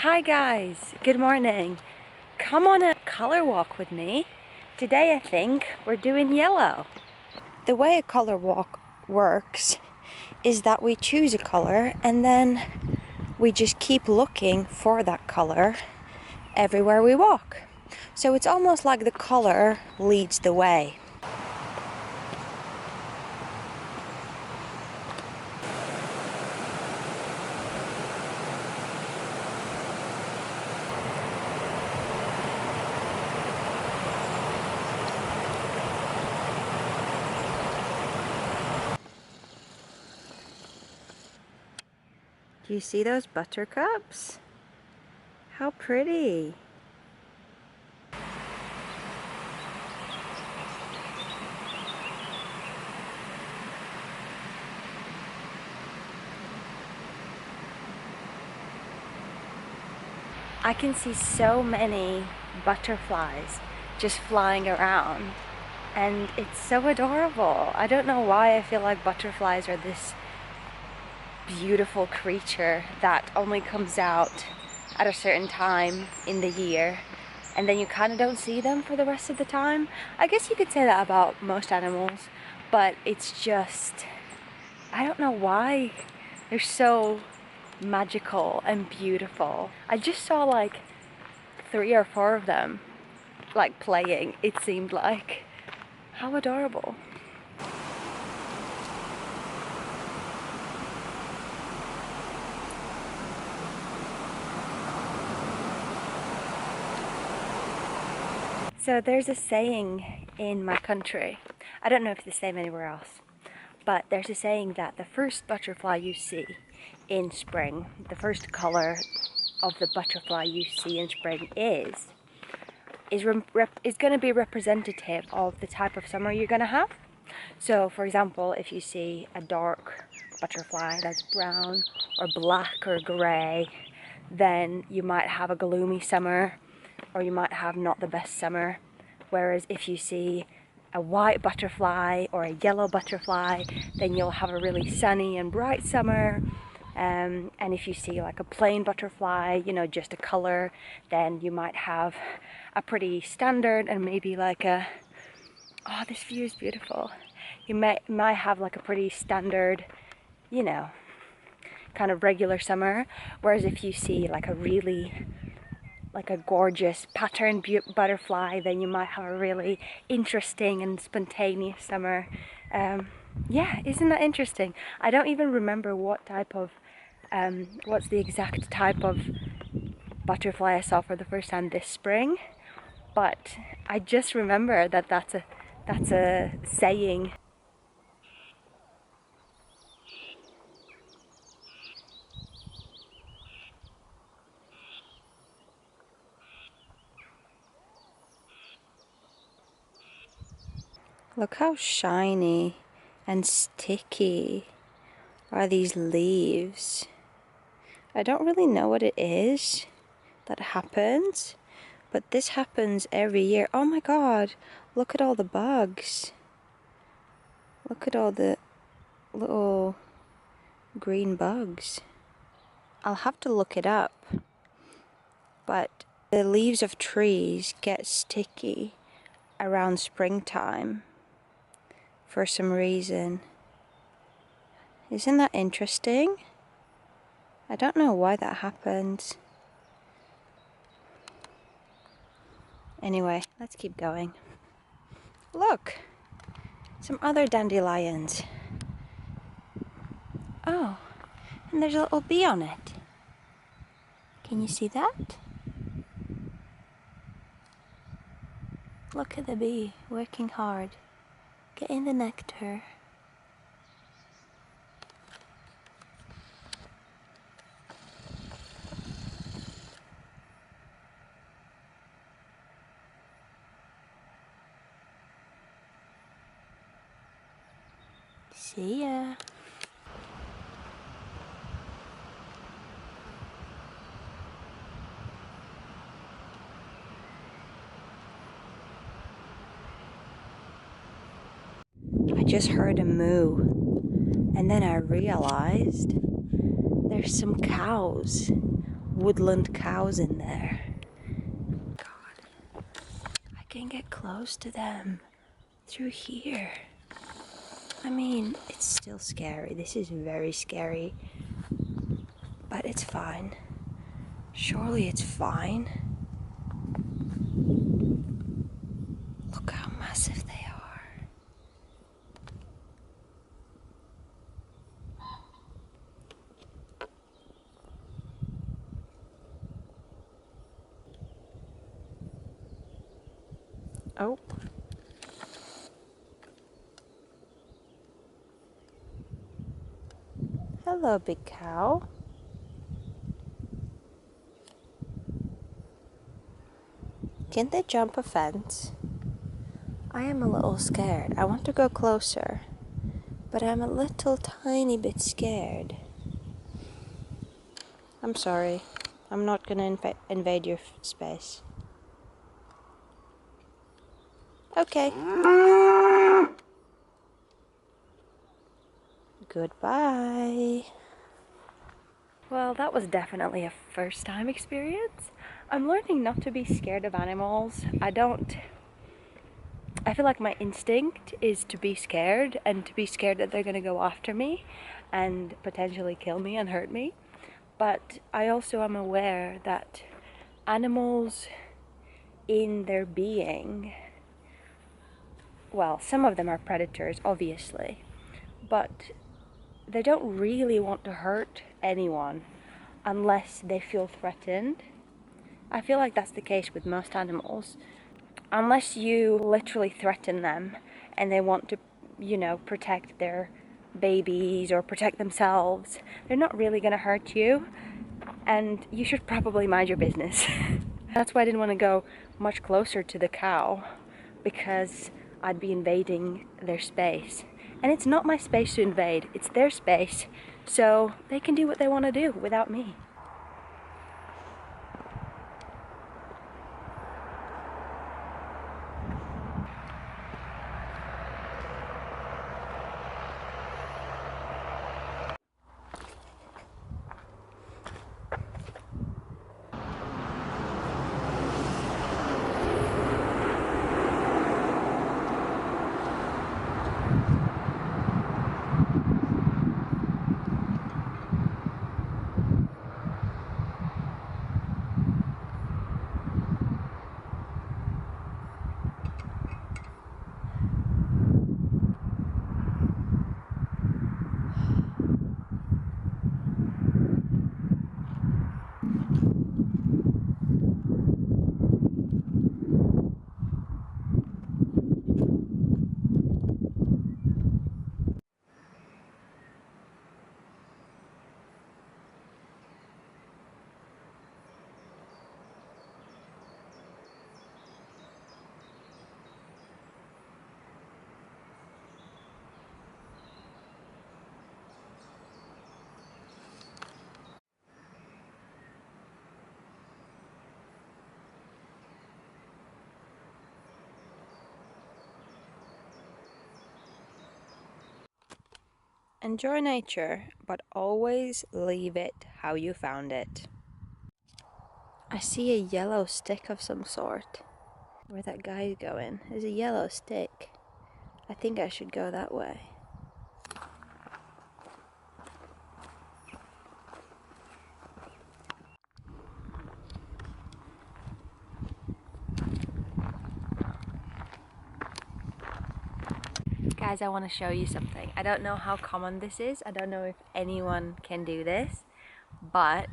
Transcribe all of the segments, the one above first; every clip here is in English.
Hi guys, good morning. Come on a color walk with me. Today I think we're doing yellow. The way a color walk works is that we choose a color and then we just keep looking for that color everywhere we walk. So it's almost like the color leads the way. Do you see those buttercups? How pretty! I can see so many butterflies just flying around, and it's so adorable. I don't know why I feel like butterflies are this beautiful creature that only comes out at a certain time in the year, and then you kind of don't see them for the rest of the time. I guess you could say that about most animals, but it's just, I don't know why they're so magical and beautiful. I just saw like 3 or 4 of them like playing, it seemed like. How adorable. So there's a saying in my country, I don't know if it's the same anywhere else, but there's a saying that the first butterfly you see in spring, the first color of the butterfly you see in spring is going to be representative of the type of summer you're going to have. So for example, if you see a dark butterfly that's brown or black or grey, then you might have a gloomy summer, or you might have not the best summer. Whereas if you see a white butterfly or a yellow butterfly, then you'll have a really sunny and bright summer. And if you see like a plain butterfly, you know, just a color, then you might have a pretty standard and maybe like a, oh, this view is beautiful. You might have like a pretty standard, you know, kind of regular summer. Whereas if you see like a really, like a gorgeous patterned butterfly, then you might have a really interesting and spontaneous summer. Yeah, isn't that interesting? I don't even remember what type of, what's the exact type of butterfly I saw for the first time this spring, but I just remember that that's a saying. Look how shiny and sticky are these leaves. I don't really know what it is that happens, but this happens every year. Oh my god, look at all the bugs. Look at all the little green bugs. I'll have to look it up, but the leaves of trees get sticky around springtime for some reason. Isn't that interesting? I don't know why that happens. Anyway, let's keep going. Look! Some other dandelions. Oh, and there's a little bee on it. Can you see that? Look at the bee working hard, getting the nectar. See ya. I just heard a moo, and then I realized there's some cows woodland cows in there. God, I can get close to them through here. I mean, it's still scary. This is very scary, but it's fine. Surely it's fine. Look how massive they are. Oh. Hello, big cow. Can they jump a fence? I am a little scared. I want to go closer, but I'm a little tiny bit scared. I'm sorry. I'm not gonna invade your space. Okay. Goodbye. Well, that was definitely a first time experience. I'm learning not to be scared of animals. I feel like my instinct is to be scared and to be scared that they're gonna go after me and potentially kill me and hurt me. But I also am aware that animals in their being, well, some of them are predators, obviously, but they don't really want to hurt anyone unless they feel threatened. I feel like that's the case with most animals. Unless you literally threaten them and they want to, protect their babies or protect themselves, they're not really going to hurt you, and you should probably mind your business. That's why I didn't want to go much closer to the cow, because I'd be invading their space. And it's not my space to invade, it's their space, so they can do what they want to do without me. Enjoy nature, but always leave it how you found it. I see a yellow stick of some sort. Where that guy's going. There's a yellow stick. I think I should go that way. Guys, I want to show you something. I don't know how common this is. I don't know if anyone can do this, but,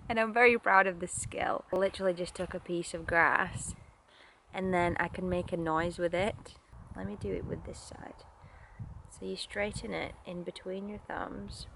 and I'm very proud of this skill. I literally just took a piece of grass and then I can make a noise with it. Let me do it with this side. So you straighten it in between your thumbs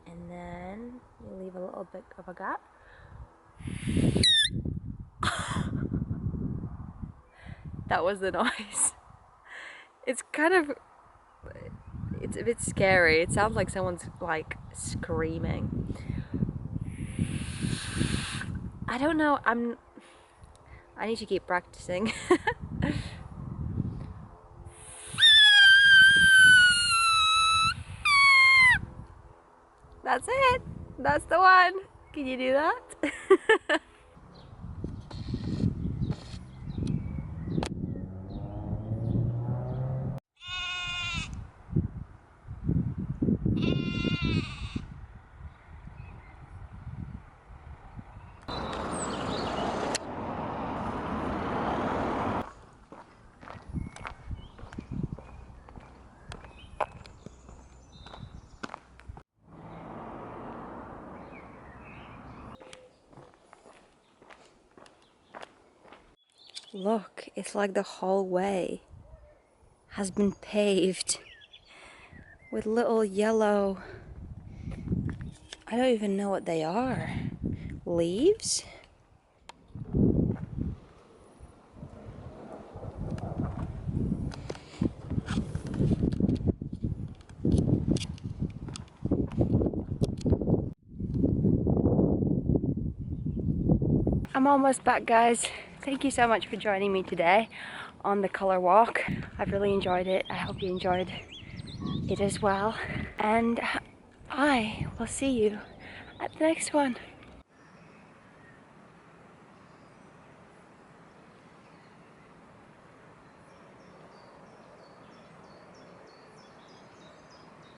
and then you leave a little bit of a gap. That was the noise. It's a bit scary. It sounds like someone's like screaming. I don't know, I need to keep practicing. That's it. That's the one. Can you do that? Look, it's like the whole way has been paved with little yellow, I don't even know what they are, leaves? I'm almost back, guys. Thank you so much for joining me today on the colour walk. I've really enjoyed it. I hope you enjoyed it as well. And I will see you at the next one.